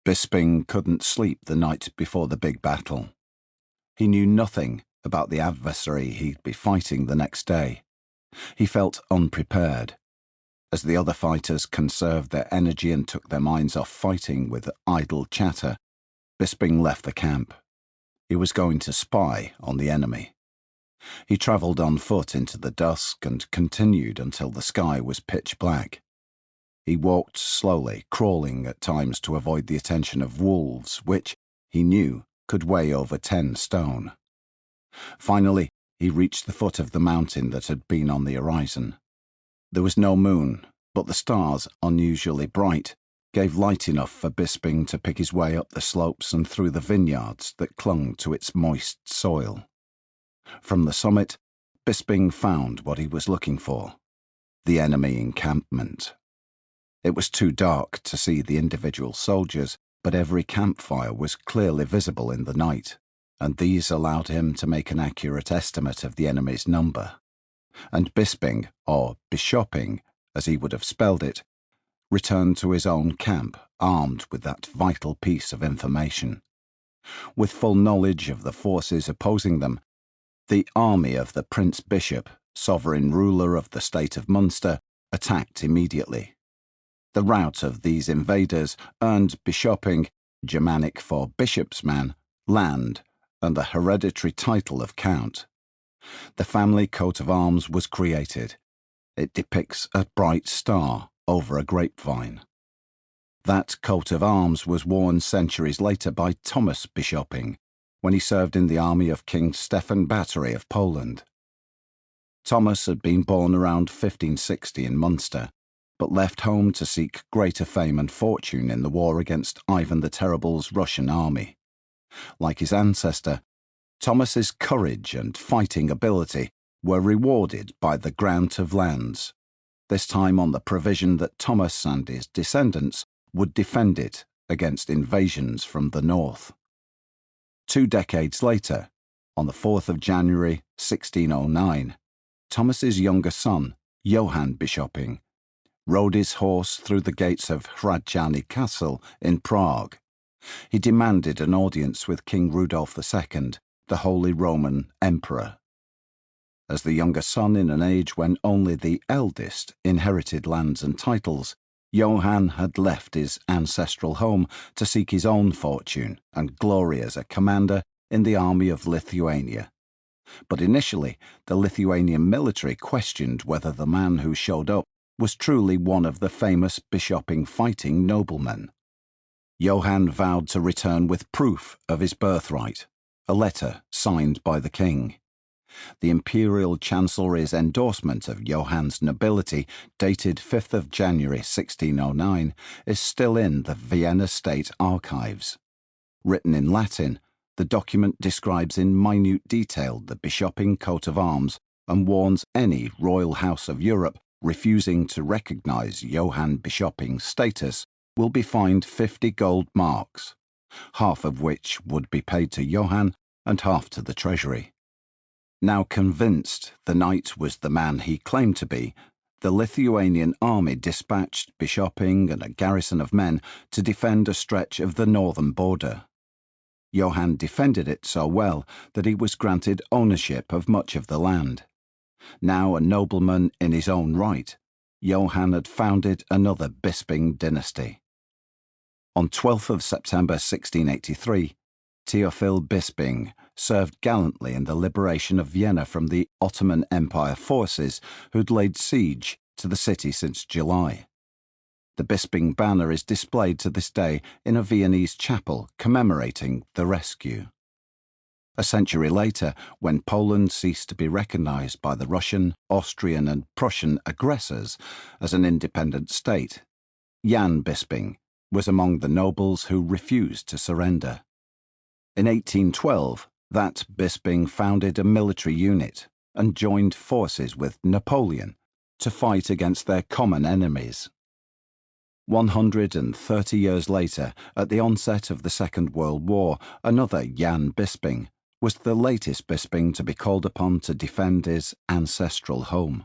Bisping couldn't sleep the night before the big battle. He knew nothing about the adversary he'd be fighting the next day. He felt unprepared. As the other fighters conserved their energy and took their minds off fighting with idle chatter, Bisping left the camp. He was going to spy on the enemy. He travelled on foot into the dusk and continued until the sky was pitch black. He walked slowly, crawling at times to avoid the attention of wolves, which, he knew, could weigh over 10 stone. Finally, he reached the foot of the mountain that had been on the horizon. There was no moon, but the stars, unusually bright, gave light enough for Bisping to pick his way up the slopes and through the vineyards that clung to its moist soil. From the summit, Bisping found what he was looking for: the enemy encampment. It was too dark to see the individual soldiers, but every campfire was clearly visible in the night, and these allowed him to make an accurate estimate of the enemy's number. And Bisping, or Bisping, as he would have spelled it, returned to his own camp armed with that vital piece of information. With full knowledge of the forces opposing them, the army of the Prince Bishop, sovereign ruler of the state of Munster, attacked immediately. The rout of these invaders earned Bisping, Germanic for bishop's man, land, and the hereditary title of count. The family coat of arms was created. It depicts a bright star over a grapevine. That coat of arms was worn centuries later by Thomas Bisping, when he served in the army of King Stefan Batory of Poland. Thomas had been born around 1560 in Munster, but left home to seek greater fame and fortune in the war against Ivan the Terrible's Russian army. Like his ancestor, Thomas's courage and fighting ability were rewarded by the grant of lands, this time on the provision that Thomas and his descendants would defend it against invasions from the north. 2 decades later, on the 4th of January 1609, Thomas's younger son, Johann Bisping, rode his horse through the gates of Hradčany Castle in Prague. He demanded an audience with King Rudolph II, the Holy Roman Emperor. As the younger son in an age when only the eldest inherited lands and titles, Johann had left his ancestral home to seek his own fortune and glory as a commander in the army of Lithuania. But initially, the Lithuanian military questioned whether the man who showed up was truly one of the famous Bisping fighting noblemen. Johann vowed to return with proof of his birthright, a letter signed by the king. The imperial chancellery's endorsement of Johann's nobility, dated 5th of January 1609, is still in the Vienna State Archives. Written in Latin, the document describes in minute detail the Bisping coat of arms and warns any royal house of Europe refusing to recognise Johann Bisping's status will be fined 50 gold marks, half of which would be paid to Johann and half to the treasury. Now convinced the knight was the man he claimed to be, the Lithuanian army dispatched Bisping and a garrison of men to defend a stretch of the northern border. Johann defended it so well that he was granted ownership of much of the land. Now a nobleman in his own right, Johann had founded another Bisping dynasty. On 12th of September 1683, Theophil Bisping served gallantly in the liberation of Vienna from the Ottoman Empire forces who'd laid siege to the city since July. The Bisping banner is displayed to this day in a Viennese chapel commemorating the rescue. A century later, when Poland ceased to be recognized by the Russian, Austrian and Prussian aggressors as an independent state, Jan Bisping was among the nobles who refused to surrender. In 1812, that Bisping founded a military unit and joined forces with Napoleon to fight against their common enemies. 130 years later, at the onset of the Second World War, another Jan Bisping was the latest Bisping to be called upon to defend his ancestral home.